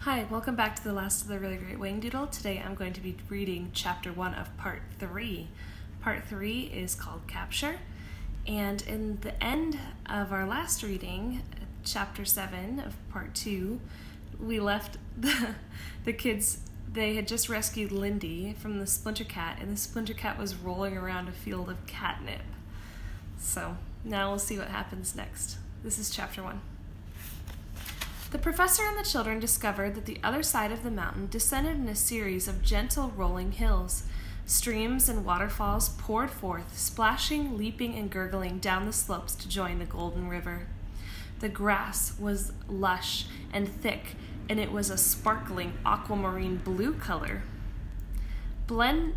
Hi, welcome back to the last of the Really Great Whangdoodle. Today I'm going to be reading Chapter 1 of Part 3. Part 3 is called Capture, and in the end of our last reading, Chapter 7 of Part 2, we left the kids. They had just rescued Lindy from the Splinter Cat, and the Splinter Cat was rolling around a field of catnip. So now we'll see what happens next. This is Chapter 1. The professor and the children discovered that the other side of the mountain descended in a series of gentle rolling hills. Streams and waterfalls poured forth, splashing, leaping, and gurgling down the slopes to join the golden river. The grass was lush and thick, and it was a sparkling aquamarine blue color. Ben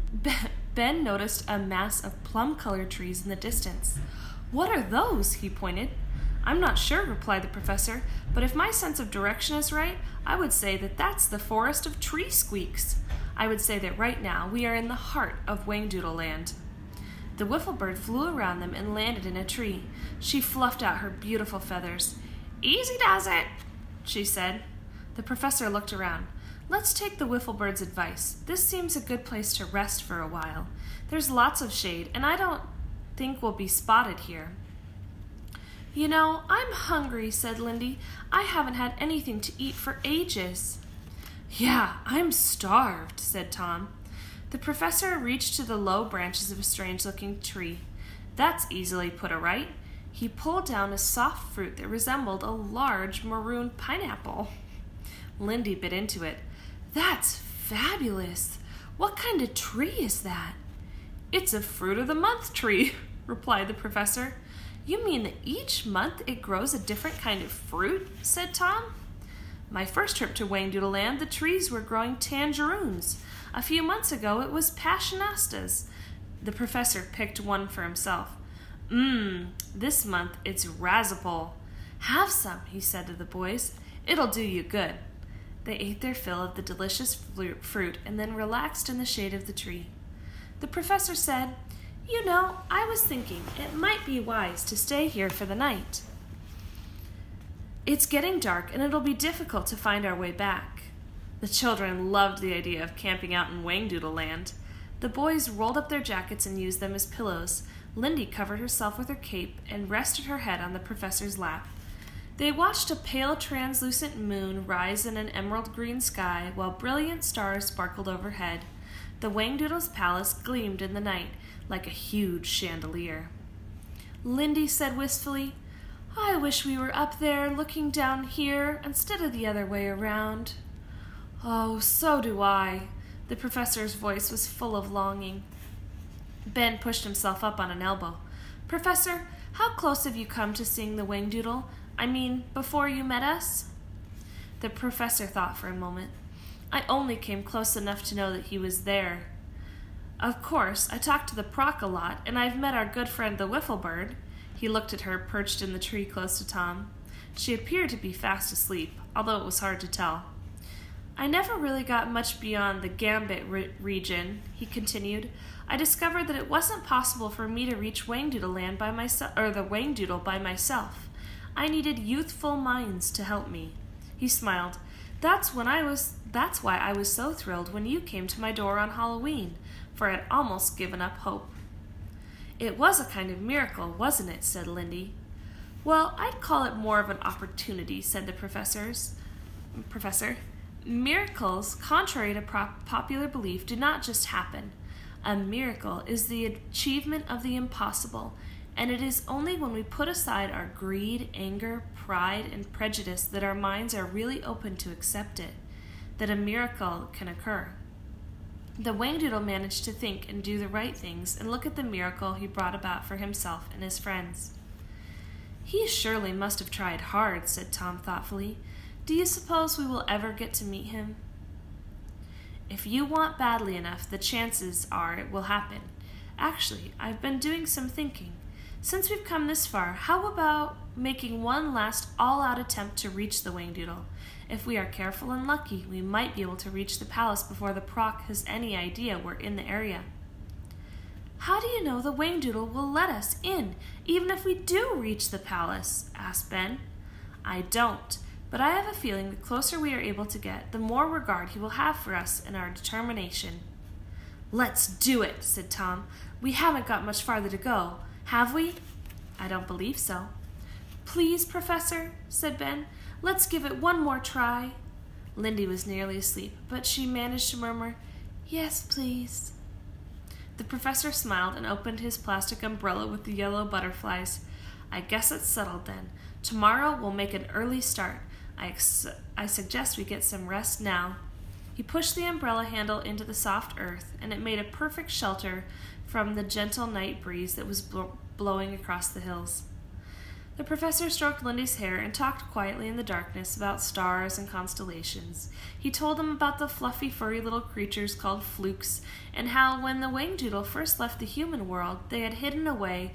noticed a mass of plum-colored trees in the distance. "What are those?" he pointed. "I'm not sure," replied the professor, "but if my sense of direction is right, I would say that that's the forest of tree squeaks. I would say that right now we are in the heart of Whangdoodle land." The wiffle bird flew around them and landed in a tree. She fluffed out her beautiful feathers. "Easy does it," she said. The professor looked around. "Let's take the wiffle bird's advice. This seems a good place to rest for a while. There's lots of shade, and I don't think we'll be spotted here." "You know, I'm hungry," said Lindy. "I haven't had anything to eat for ages." "Yeah, I'm starved," said Tom. The professor reached to the low branches of a strange-looking tree. "That's easily put aright." He pulled down a soft fruit that resembled a large maroon pineapple. Lindy bit into it. "That's fabulous. What kind of tree is that?" "It's a fruit of the month tree," replied the professor. "You mean that each month it grows a different kind of fruit?" said Tom. "My first trip to Whangdoodle land, the trees were growing tangeroons. A few months ago it was passionastas." The professor picked one for himself. This month it's razapole." "Have some," he said to the boys. "It'll do you good." They ate their fill of the delicious fruit and then relaxed in the shade of the tree. The professor said, "You know, I was thinking it might be wise to stay here for the night. It's getting dark and it'll be difficult to find our way back." The children loved the idea of camping out in Whangdoodle land. The boys rolled up their jackets and used them as pillows. Lindy covered herself with her cape and rested her head on the professor's lap. They watched a pale translucent moon rise in an emerald green sky while brilliant stars sparkled overhead. The Whangdoodle's palace gleamed in the night like a huge chandelier. Lindy said wistfully, "I wish we were up there looking down here instead of the other way around." "Oh, so do I." The professor's voice was full of longing. Ben pushed himself up on an elbow. "Professor, how close have you come to seeing the Whangdoodle? I mean, before you met us?" The professor thought for a moment. "I only came close enough to know that he was there. Of course, I talked to the Proc a lot, and I've met our good friend the wiffle bird." He looked at her, perched in the tree close to Tom. She appeared to be fast asleep, although it was hard to tell. "I never really got much beyond the Gambit region," he continued. "I discovered that it wasn't possible for me to reach Whangdoodle land by myself, or the Whangdoodle by myself. I needed youthful minds to help me." He smiled. That's why I was so thrilled when you came to my door on Halloween, for I had almost given up hope." "It was a kind of miracle, wasn't it?" said Lindy. "Well, I'd call it more of an opportunity," said the professor. "Miracles, contrary to popular belief, do not just happen. A miracle is the achievement of the impossible, and it is only when we put aside our greed, anger, pride, and prejudice that our minds are really open to accept it, that a miracle can occur." The Whangdoodle managed to think and do the right things and look at the miracle he brought about for himself and his friends. "He surely must have tried hard," said Tom thoughtfully. "Do you suppose we will ever get to meet him?" "If you want badly enough, the chances are it will happen. Actually, I've been doing some thinking. Since we've come this far, how about making one last all-out attempt to reach the Whangdoodle? If we are careful and lucky, we might be able to reach the palace before the Proc has any idea we're in the area." "How do you know the Whangdoodle will let us in, even if we do reach the palace?" asked Ben. "I don't, But I have a feeling the closer we are able to get, the more regard he will have for us and our determination. Let's do it, said Tom. We haven't got much farther to go, have we? I don't believe so. Please, Professor, said Ben. Let's give it one more try. Lindy was nearly asleep, but she managed to murmur, Yes, please. The professor smiled and opened his plastic umbrella with the yellow butterflies. I guess it's settled then. Tomorrow we'll make an early start. I suggest we get some rest now. He pushed the umbrella handle into the soft earth, and it made a perfect shelter from the gentle night breeze that was blowing across the hills. The professor stroked Lindy's hair and talked quietly in the darkness about stars and constellations. He told them about the fluffy, furry little creatures called flukes, and how when the Whangdoodle first left the human world, they had hidden away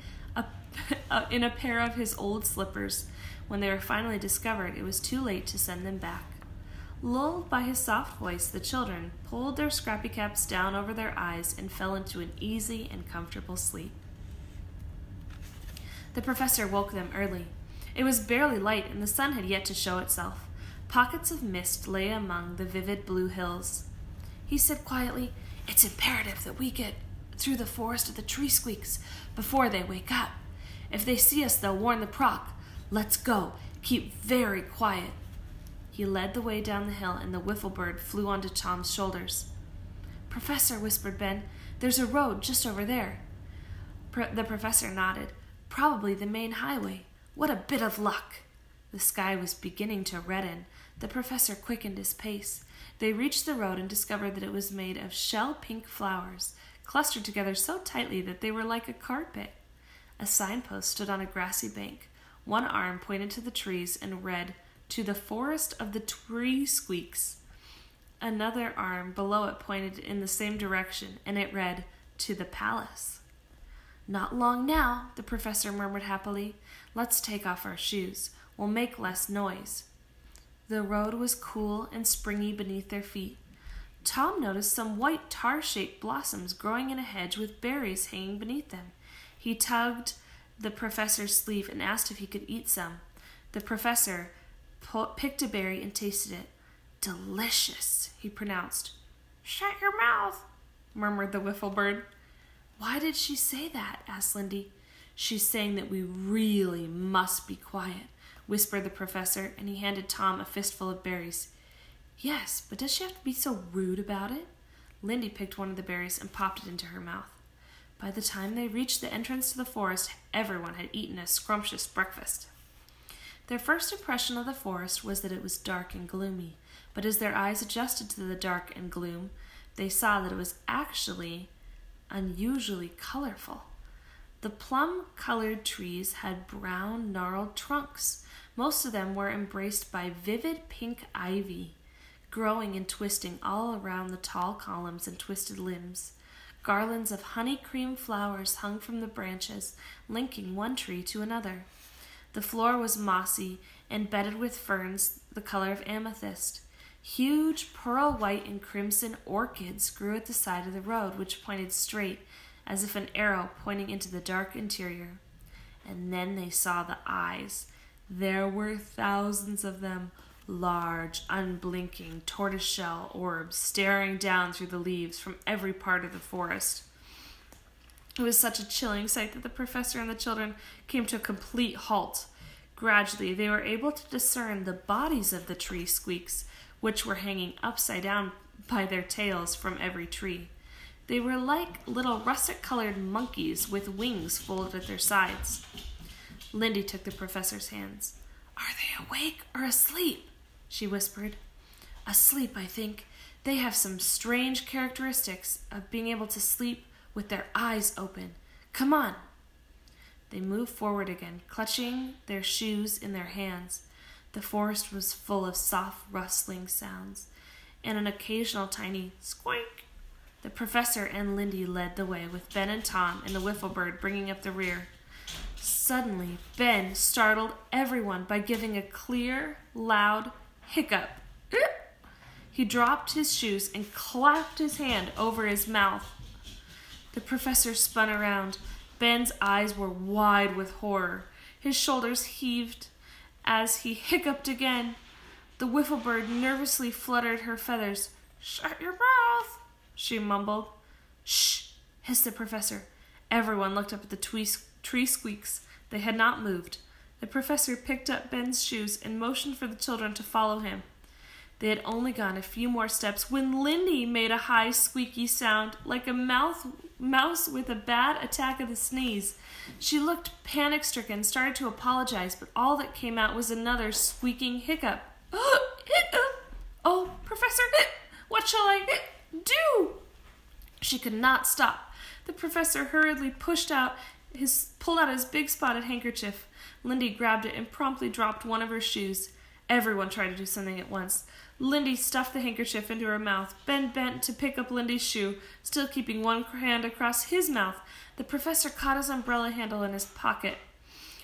in a pair of his old slippers. When they were finally discovered, it was too late to send them back. Lulled by his soft voice, the children pulled their scrappy caps down over their eyes and fell into an easy and comfortable sleep. The professor woke them early. It was barely light, and the sun had yet to show itself. Pockets of mist lay among the vivid blue hills. He said quietly, It's imperative that we get through the forest of the tree squeaks before they wake up. If they see us, they'll warn the proc. Let's go. Keep very quiet. He led the way down the hill, and the wiffle bird flew onto Tom's shoulders. Professor, whispered Ben, there's a road just over there. The professor nodded. Probably the main highway. What a bit of luck! The sky was beginning to redden. The professor quickened his pace. They reached the road and discovered that it was made of shell-pink flowers, clustered together so tightly that they were like a carpet. A signpost stood on a grassy bank. One arm pointed to the trees and read, To the forest of the tree squeaks. Another arm below it pointed in the same direction, and it read, To the palace. Not long now, the professor murmured happily. Let's take off our shoes. We'll make less noise. The road was cool and springy beneath their feet. Tom noticed some white tar-shaped blossoms growing in a hedge with berries hanging beneath them. He tugged the professor's sleeve and asked if he could eat some. The professor picked a berry and tasted it. Delicious, he pronounced. Shut your mouth, murmured the wiffle bird. Why did she say that? Asked Lindy. She's saying that we really must be quiet, whispered the professor, and he handed Tom a fistful of berries. Yes, but does she have to be so rude about it? Lindy picked one of the berries and popped it into her mouth. By the time they reached the entrance to the forest, everyone had eaten a scrumptious breakfast. Their first impression of the forest was that it was dark and gloomy, but as their eyes adjusted to the dark and gloom, they saw that it was actually unusually colorful. The plum-colored trees had brown, gnarled trunks. Most of them were embraced by vivid pink ivy, growing and twisting all around the tall columns and twisted limbs. Garlands of honey-cream flowers hung from the branches, linking one tree to another. The floor was mossy and bedded with ferns the color of amethyst. Huge pearl white and crimson orchids grew at the side of the road, which pointed straight, as if an arrow pointing into the dark interior. And then they saw the eyes. There were thousands of them, large, unblinking, tortoiseshell orbs staring down through the leaves from every part of the forest. It was such a chilling sight that the professor and the children came to a complete halt. Gradually, they were able to discern the bodies of the tree squeaks, which were hanging upside down by their tails from every tree. They were like little russet-colored monkeys with wings folded at their sides. Lindy took the professor's hands. Are they awake or asleep? She whispered. Asleep, I think. They have some strange characteristics of being able to sleep with their eyes open. Come on. They moved forward again, clutching their shoes in their hands. The forest was full of soft rustling sounds and an occasional tiny squeak. The professor and Lindy led the way, with Ben and Tom and the wiffle bird bringing up the rear. Suddenly, Ben startled everyone by giving a clear, loud hiccup. He dropped his shoes and clapped his hand over his mouth. The professor spun around. Ben's eyes were wide with horror. His shoulders heaved as he hiccuped again. The wiffle bird nervously fluttered her feathers. "Shut your mouth," she mumbled. "Shh," hissed the professor. Everyone looked up at the tree squeaks. They had not moved. The professor picked up Ben's shoes and motioned for the children to follow him. They had only gone a few more steps when Lindy made a high squeaky sound, like a mouse with a bad attack of the sneeze. She looked panic-stricken and started to apologize, but all that came out was another squeaking hiccup. "Oh, Professor, what shall I do?" She could not stop. The professor hurriedly pulled out his big spotted handkerchief. Lindy grabbed it and promptly dropped one of her shoes. Everyone tried to do something at once. Lindy stuffed the handkerchief into her mouth. Ben bent to pick up Lindy's shoe, still keeping one hand across his mouth. The professor caught his umbrella handle in his pocket.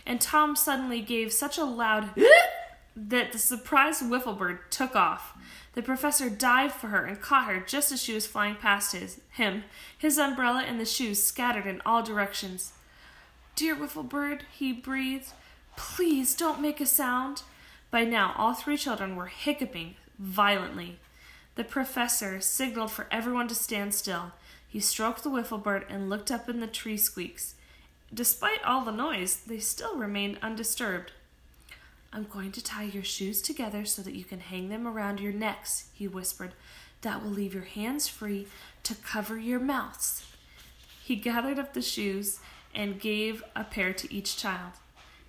And Tom suddenly gave such a loud that the surprised wiffle bird took off. The professor dived for her and caught her just as she was flying past him. His umbrella and the shoes scattered in all directions. "Dear wiffle bird," he breathed, "please don't make a sound." By now, all three children were hiccuping violently. The professor signaled for everyone to stand still. He stroked the wiffle bird and looked up in the tree squeaks. Despite all the noise, they still remained undisturbed. "I'm going to tie your shoes together so that you can hang them around your necks," he whispered. "That will leave your hands free to cover your mouths." He gathered up the shoes and gave a pair to each child.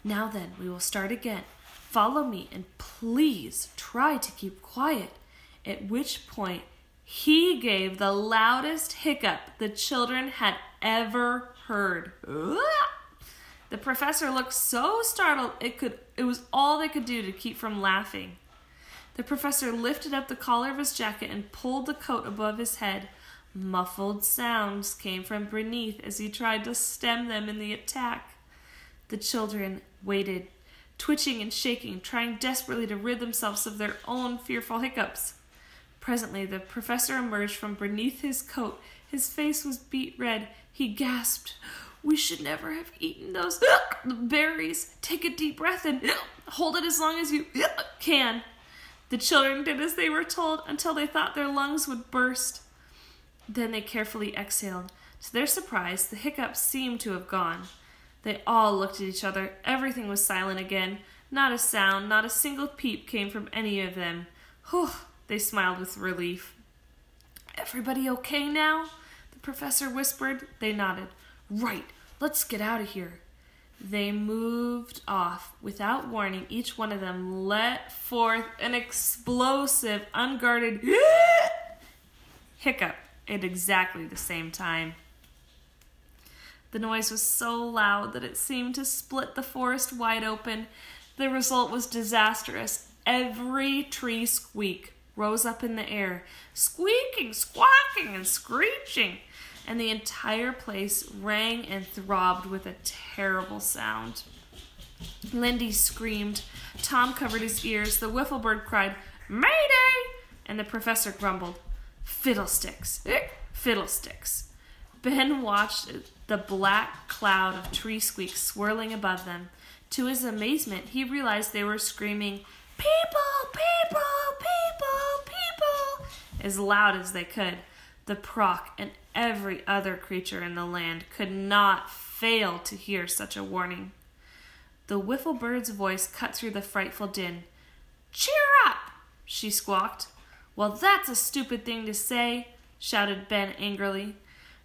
"Now then, we will start again. Follow me and please try to keep quiet." At which point he gave the loudest hiccup the children had ever heard. The professor looked so startled it was all they could do to keep from laughing. The professor lifted up the collar of his jacket and pulled the coat above his head. Muffled sounds came from beneath as he tried to stem them in the attack. The children waited, twitching and shaking, trying desperately to rid themselves of their own fearful hiccups. Presently, the professor emerged from beneath his coat. His face was beet red. He gasped, "We should never have eaten those berries. Take a deep breath and hold it as long as you can." The children did as they were told until they thought their lungs would burst. Then they carefully exhaled. To their surprise, the hiccups seemed to have gone. They all looked at each other. Everything was silent again. Not a sound, not a single peep came from any of them. "Whew," they smiled with relief. "Everybody okay now?" the professor whispered. They nodded. "Right, let's get out of here." They moved off. Without warning, each one of them let forth an explosive, unguarded hiccup at exactly the same time. The noise was so loud that it seemed to split the forest wide open. The result was disastrous. Every tree squeak rose up in the air, squeaking, squawking, and screeching, and the entire place rang and throbbed with a terrible sound. Lindy screamed. Tom covered his ears. The wiffle bird cried, "Mayday!" And the professor grumbled, "Fiddlesticks, fiddlesticks." Ben watched the black cloud of tree squeaks swirling above them. To his amazement, he realized they were screaming, "People, people, people, people," as loud as they could. The Proc and every other creature in the land could not fail to hear such a warning. The wiffle bird's voice cut through the frightful din. "Cheer up," she squawked. "Well, that's a stupid thing to say," shouted Ben angrily.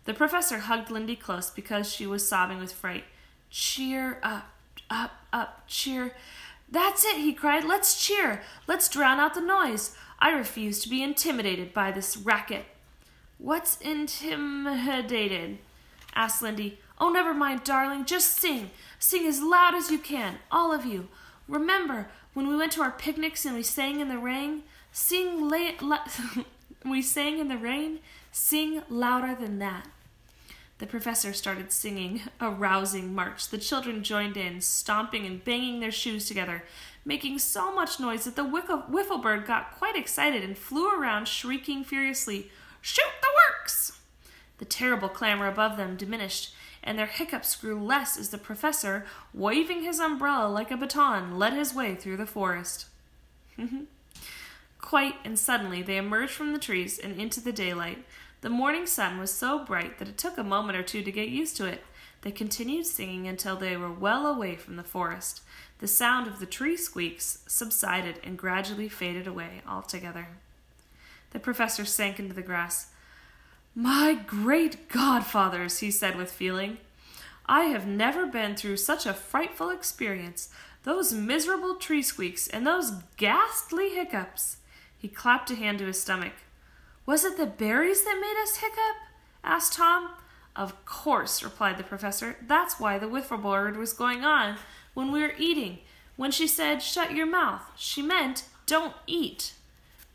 The professor hugged Lindy close because she was sobbing with fright. "Cheer up, up, up, cheer." "That's it," he cried. "Let's cheer. Let's drown out the noise. I refuse to be intimidated by this racket." "What's intimidated?" asked Lindy. "Oh, never mind, darling. Just sing. Sing as loud as you can, all of you. Remember when we went to our picnics and we sang in the rain? We sang in the rain? Sing louder than that." The professor started singing a rousing march. The children joined in, stomping and banging their shoes together, making so much noise that the wiffle bird got quite excited and flew around shrieking furiously, "Shoot the works!" The terrible clamor above them diminished, and their hiccups grew less as the professor, waving his umbrella like a baton, led his way through the forest. Quite and suddenly they emerged from the trees and into the daylight. The morning sun was so bright that it took a moment or two to get used to it. They continued singing until they were well away from the forest. The sound of the tree squeaks subsided and gradually faded away altogether. The professor sank into the grass. "My great godfathers," he said with feeling. "I have never been through such a frightful experience. Those miserable tree squeaks and those ghastly hiccups." He clapped a hand to his stomach. "Was it the berries that made us hiccup?" asked Tom. "Of course," replied the professor. "That's why the wiffle bird was going on when we were eating. When she said, 'Shut your mouth,' she meant, 'Don't eat.'"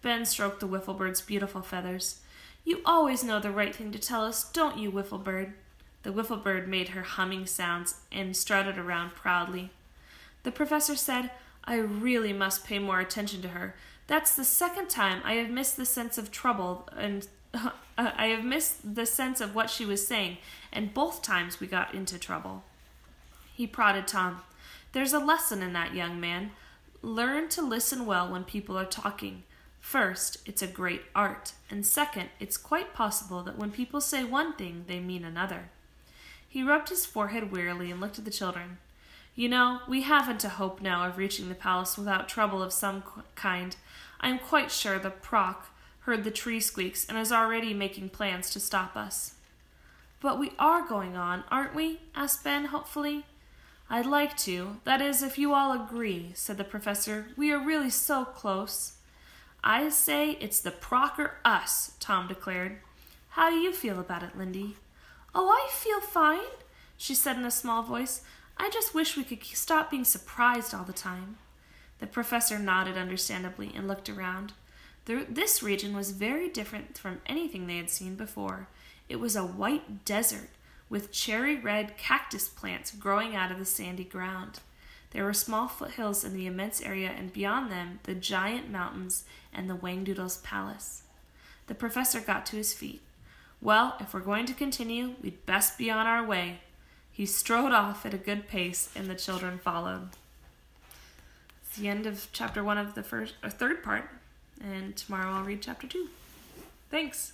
Ben stroked the wiffle bird's beautiful feathers. "You always know the right thing to tell us, don't you, wiffle bird?" The wiffle bird made her humming sounds and strutted around proudly. The professor said, "I really must pay more attention to her. That's the second time I have missed the sense of trouble and I have missed the sense of what she was saying, and both times we got into trouble." He prodded Tom. "There's a lesson in that, young man. Learn to listen well when people are talking. First, it's a great art, and second, it's quite possible that when people say one thing, they mean another." He rubbed his forehead wearily and looked at the children. "You know, we haven't a hope now of reaching the palace without trouble of some kind. I'm quite sure the Proc heard the tree squeaks and is already making plans to stop us." "But we are going on, aren't we?" asked Ben hopefully. "I'd like to. That is, if you all agree," said the professor. "We are really so close." "I say it's the Proc or us," Tom declared. "How do you feel about it, Lindy?" "Oh, I feel fine," she said in a small voice. "I just wish we could stop being surprised all the time." The professor nodded understandably and looked around. This region was very different from anything they had seen before. It was a white desert with cherry-red cactus plants growing out of the sandy ground. There were small foothills in the immense area, and beyond them, the giant mountains and the Whangdoodles palace. The professor got to his feet. "Well, if we're going to continue, we'd best be on our way." He strode off at a good pace, and the children followed. It's the end of chapter 1 of the third part, and tomorrow I'll read chapter 2. Thanks.